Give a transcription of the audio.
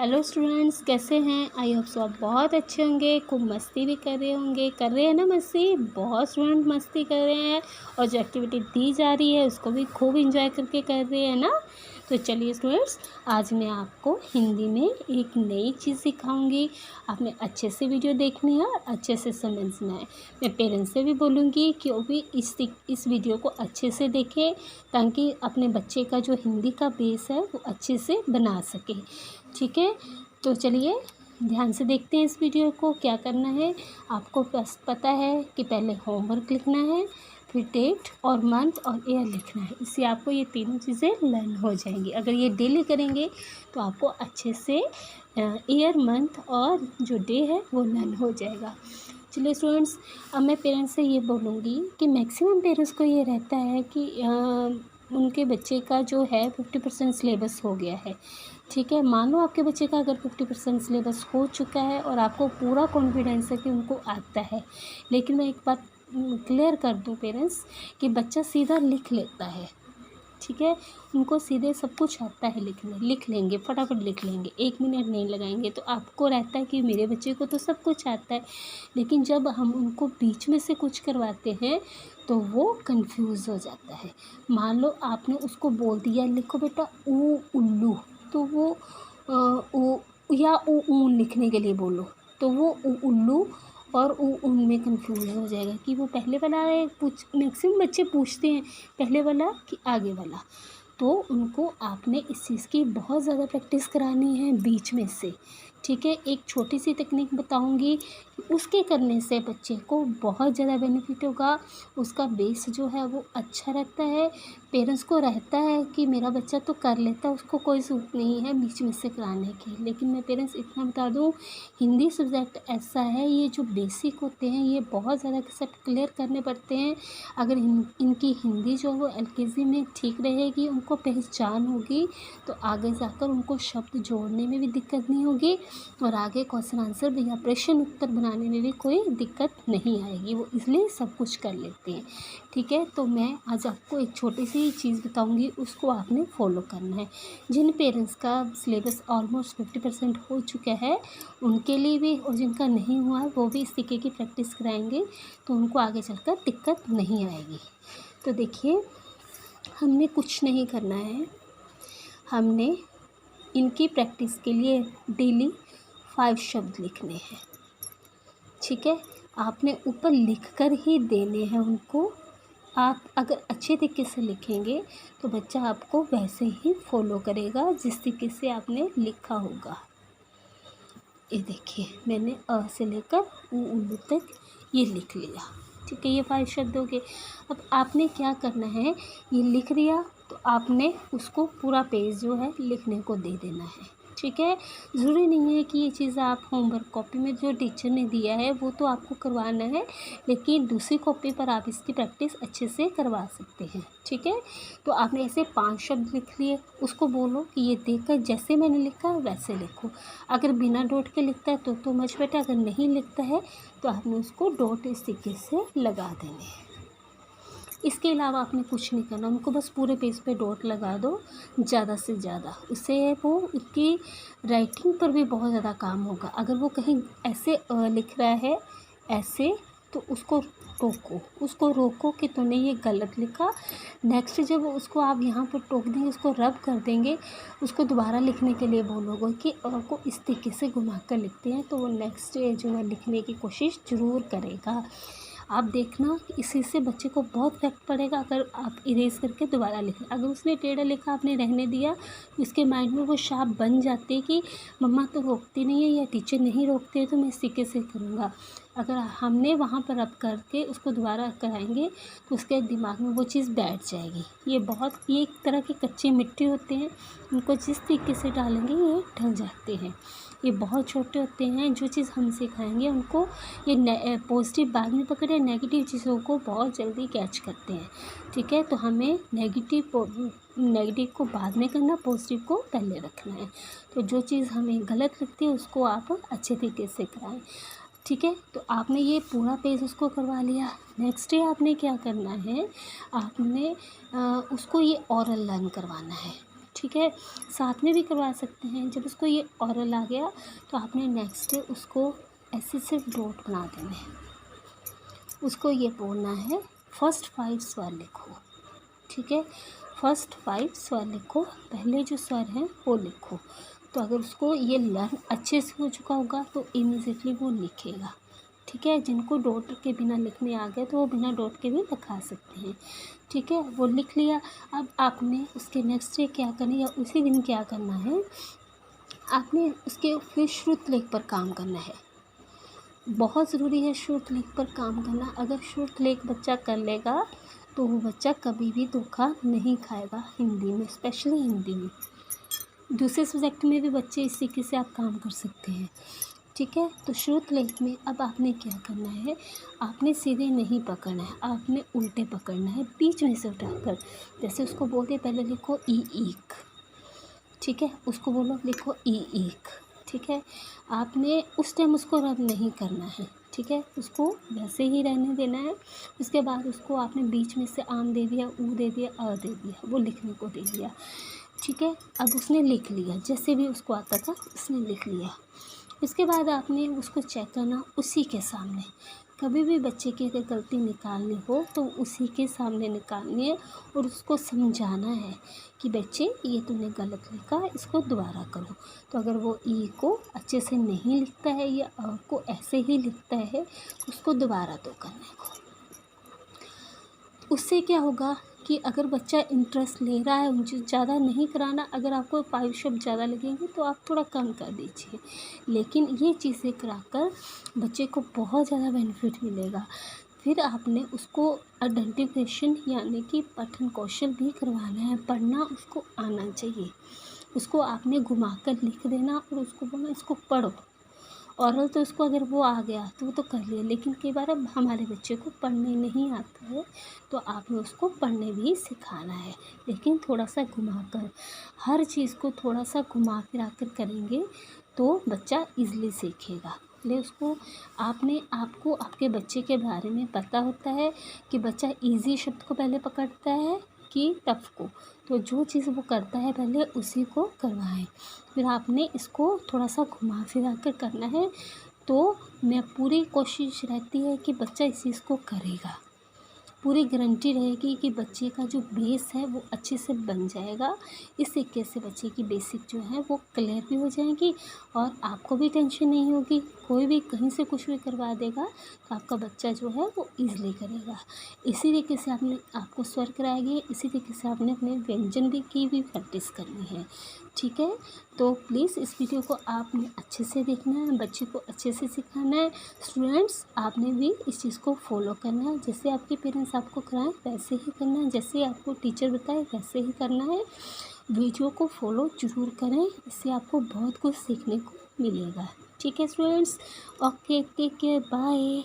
Hello students, कैसे हैं? I hope so आप बहुत अच्छे होंगे। खूब मस्ती भी कर रहे होंगे। कर रहे हैं ना मस्ती? बहुत स्टूडेंट मस्ती कर रहे हैं और जो एक्टिविटी दी जा रही है उसको भी खूब इंजॉय करके कर रहे हैं ना। तो चलिए स्टूडेंट्स, आज मैं आपको हिंदी में एक नई चीज़ सिखाऊंगी। आपने अच्छे से वीडियो देखनी है और अच्छे से समझना है। मैं पेरेंट्स से भी बोलूँगी कि वो भी इस वीडियो को अच्छे से देखें, ताकि अपने बच्चे का जो हिंदी का बेस है वो अच्छे से बना सके। ठीक है, तो चलिए ध्यान से देखते हैं इस वीडियो को। क्या करना है आपको बस पता है कि पहले होमवर्क लिखना है, फिर डेट और मंथ और ईयर लिखना है। इससे आपको ये तीनों चीज़ें लर्न हो जाएंगी। अगर ये डेली करेंगे तो आपको अच्छे से ईयर, मंथ और जो डे है वो लर्न हो जाएगा। चलिए स्टूडेंट्स, अब मैं पेरेंट्स से ये बोलूँगी कि मैक्सिमम पेरेंट्स को ये रहता है कि उनके बच्चे का जो है 50% सिलेबस हो गया है। ठीक है, मान लो आपके बच्चे का अगर 50% सिलेबस हो चुका है और आपको पूरा कॉन्फिडेंस है कि उनको आता है, लेकिन मैं एक बात क्लियर कर दूं पेरेंट्स कि बच्चा सीधा लिख लेता है। ठीक है, उनको सीधे सब कुछ आता है लिखने, लिख लेंगे, फटाफट लिख लेंगे, 1 मिनट नहीं लगाएंगे। तो आपको रहता है कि मेरे बच्चे को तो सब कुछ आता है, लेकिन जब हम उनको बीच में से कुछ करवाते हैं तो वो कंफ्यूज हो जाता है। मान लो आपने उसको बोल दिया लिखो बेटा ऊ उल्लू, तो वो ऊ या ऊ ऊन लिखने के लिए बोलो तो वो ऊ उल्लू और ऊ ऊन में कंफ्यूज हो जाएगा कि वो पहले वाला मैक्सिमम बच्चे पूछते हैं पहले वाला कि आगे वाला। तो उनको आपने इस चीज़ की बहुत ज़्यादा प्रैक्टिस करानी है बीच में से। ठीक है, एक छोटी सी टेक्निक बताऊंगी, उसके करने से बच्चे को बहुत ज़्यादा बेनिफिट होगा। उसका बेस जो है वो अच्छा रहता है। पेरेंट्स को रहता है कि मेरा बच्चा तो कर लेता है, उसको कोई ज़रूरत नहीं है बीच में से कराने की। लेकिन मैं पेरेंट्स इतना बता दूँ, हिंदी सब्जेक्ट ऐसा है, ये जो बेसिक होते हैं ये बहुत ज़्यादा कंसेप्ट क्लियर करने पड़ते हैं। अगर इनकी हिंदी जो वो LKG में ठीक रहेगी, उनको पहचान होगी, तो आगे जाकर उनको शब्द जोड़ने में भी दिक्कत नहीं होगी और आगे क्वेश्चन आंसर या प्रश्न उत्तर बनाने में भी कोई दिक्कत नहीं आएगी। वो इसलिए सब कुछ कर लेते हैं। ठीक है, तो मैं आज आपको एक छोटी सी चीज़ बताऊंगी, उसको आपने फॉलो करना है। जिन पेरेंट्स का सिलेबस ऑलमोस्ट 50% हो चुका है उनके लिए भी, और जिनका नहीं हुआ है वो भी इस तरीके की प्रैक्टिस कराएंगे, तो उनको आगे चलकर दिक्कत नहीं आएगी। तो देखिए, हमने कुछ नहीं करना है। हमने इनकी प्रैक्टिस के लिए डेली 5 शब्द लिखने हैं। ठीक है, आपने ऊपर लिख कर ही देने हैं उनको। आप अगर अच्छे तरीके से लिखेंगे तो बच्चा आपको वैसे ही फॉलो करेगा जिस तरीके से आपने लिखा होगा। ये देखिए, मैंने अ से लेकर उल्लू तक ये लिख लिया। ठीक है, ये 5 शब्द हो गए। अब आपने क्या करना है, ये लिख दिया तो आपने उसको पूरा पेज जो है लिखने को दे देना है। ठीक है, ज़रूरी नहीं है कि ये चीज़ आप होमवर्क कॉपी में जो टीचर ने दिया है वो तो आपको करवाना है, लेकिन दूसरी कॉपी पर आप इसकी प्रैक्टिस अच्छे से करवा सकते हैं। ठीक है, तो आपने ऐसे 5 शब्द लिख लिए, उसको बोलो कि ये देखकर जैसे मैंने लिखा है वैसे लिखो। अगर बिना डॉट के लिखता है तो मच बेटा, अगर नहीं लिखता है तो आपने उसको डॉट इस तरीके से लगा देने हैं। इसके अलावा आपने कुछ नहीं करना, उनको बस पूरे पेज पे डॉट लगा दो ज़्यादा से ज़्यादा। उससे वो उसकी राइटिंग पर भी बहुत ज़्यादा काम होगा। अगर वो कहीं ऐसे लिख रहा है ऐसे, तो उसको टोको, उसको रोको कि तूने ये गलत लिखा। नेक्स्ट जब उसको आप यहाँ पर टोक देंगे, उसको रब कर देंगे, उसको दोबारा लिखने के लिए बोलोगे कि को इस तरीके से घुमा कर लिखते हैं, तो वो नेक्स्ट जो है लिखने की कोशिश ज़रूर करेगा। आप देखना, इसी से बच्चे को बहुत इफेक्ट पड़ेगा। अगर आप इरेज करके दोबारा लिखें, अगर उसने टेढ़ा लिखा आपने रहने दिया, तो इसके माइंड में वो शार्प बन जाते कि मम्मा तो रोकती नहीं है या टीचर नहीं रोकते हैं तो मैं इस तरीके से करूँगा। अगर हमने वहाँ पर रब करके उसको दोबारा कराएंगे तो उसके दिमाग में वो चीज़ बैठ जाएगी। ये एक तरह की कच्ची मिट्टी होते हैं, उनको जिस तरीके से डालेंगे ये ढल जाते हैं। ये बहुत छोटे होते हैं, जो चीज़ हम सिखाएंगे उनको ये पॉजिटिव बाद में पकड़े, नेगेटिव चीज़ों को बहुत जल्दी कैच करते हैं। ठीक है, तो हमें नेगेटिव को बाद में करना, पॉजिटिव को पहले रखना है। तो जो चीज़ हमें गलत लगती है उसको आप अच्छे तरीके से कराएं। ठीक है, तो आपने ये पूरा पेज उसको करवा लिया। नेक्स्ट डे आपने क्या करना है, आपने उसको ये ओरल लर्न करवाना है। ठीक है। साथ में भी करवा सकते हैं। जब उसको ये ओरल आ गया तो आपने नेक्स्ट डे उसको ऐसे सिर्फ डॉट बना देने हैं। उसको ये बोलना है फर्स्ट 5 स्वर लिखो, ठीक है। फर्स्ट 5 स्वर लिखो, पहले जो स्वर हैं वो लिखो। तो अगर उसको ये लर्न अच्छे से हो चुका होगा तो इमीडिएटली वो लिखेगा, ठीक है। जिनको डॉट के बिना लिखने आ गए तो वो बिना डॉट के भी लिखा सकते हैं, ठीक है। वो लिख लिया। अब आपने उसके नेक्स्ट डे क्या करना है या उसी दिन क्या करना है, आपने उसके फिर श्रुत लेख पर काम करना है। बहुत ज़रूरी है श्रुत लेख पर काम करना। अगर श्रुत लेख बच्चा कर लेगा तो वो बच्चा कभी भी धोखा नहीं खाएगा हिंदी में, स्पेशली हिंदी में। दूसरे सब्जेक्ट में भी बच्चे इस तरीके से आप काम कर सकते हैं, ठीक है। तो श्रुत लेख में अब आपने क्या करना है, आपने सीधे नहीं पकड़ना है, आपने उल्टे पकड़ना है, बीच में से उठाकर। जैसे उसको बोलते पहले लिखो ई ईक, ठीक है। उसको बोलो लिखो ई ईक, ठीक है। आपने उस टाइम उसको रब नहीं करना है, ठीक है। उसको वैसे ही रहने देना है। उसके बाद उसको आपने बीच में से आम दे दिया, ऊ दे दिया, अ दे दिया, वो लिखने को दे दिया, ठीक है। अब उसने लिख लिया, जैसे भी उसको आता था उसने लिख लिया। उसके बाद आपने उसको चेक करना उसी के सामने। कभी भी बच्चे की अगर गलती निकालनी हो तो उसी के सामने निकालनी है और उसको समझाना है कि बच्चे ये तूने गलत लिखा, इसको दोबारा करो। तो अगर वो ई को अच्छे से नहीं लिखता है या अ को ऐसे ही लिखता है, उसको दोबारा तो करने को। उससे क्या होगा कि अगर बच्चा इंटरेस्ट ले रहा है, मुझे ज़्यादा नहीं कराना। अगर आपको 5 शब्द ज़्यादा लगेंगे तो आप थोड़ा कम कर दीजिए, लेकिन ये चीज़ें कराकर बच्चे को बहुत ज़्यादा बेनिफिट मिलेगा। फिर आपने उसको आइडेंटिफिकेशन यानी कि पठन कौशल भी करवाना है। पढ़ना उसको आना चाहिए। उसको आपने घुमाकर लिख देना और उसको बोलना इसको पढ़ो। ओरल तो उसको अगर वो आ गया तो वो तो कर लिया, लेकिन कई बार अब हमारे बच्चे को पढ़ने नहीं आता है तो आपने उसको पढ़ने भी सिखाना है, लेकिन थोड़ा सा घुमाकर। हर चीज़ को थोड़ा सा घुमा फिरा कर करेंगे तो बच्चा ईज़िली सीखेगा। इसलिए उसको आपको आपके बच्चे के बारे में पता होता है कि बच्चा ईज़ी शब्द को पहले पकड़ता है कि टफ को। तो जो चीज़ वो करता है पहले उसी को करवाएं। फिर आपने इसको थोड़ा सा घुमा फिरा कर करना है। तो मैं पूरी कोशिश रहती है कि बच्चा इस चीज़ को करेगा। पूरी गारंटी रहेगी कि बच्चे का जो बेस है वो अच्छे से बन जाएगा। इस तरीके से बच्चे की बेसिक जो है वो क्लियर भी हो जाएगी और आपको भी टेंशन नहीं होगी। कोई भी कहीं से कुछ भी करवा देगा तो आपका बच्चा जो है वो ईज़िली करेगा। इसी तरीके से आपको स्वर कराएगी, इसी तरीके से आपने अपने व्यंजन की भी प्रैक्टिस करनी है, ठीक है। तो प्लीज़ इस वीडियो को आपने अच्छे से देखना है, बच्चे को अच्छे से सिखाना है। स्टूडेंट्स आपने भी इस चीज़ को फॉलो करना है। जैसे आपके पेरेंट्स आपको कराएं वैसे ही करना है, जैसे आपको टीचर बताए वैसे ही करना है। वीडियो को फॉलो ज़रूर करें, इससे आपको बहुत कुछ सीखने को मिलेगा, ठीक है students. Okay, take care, bye.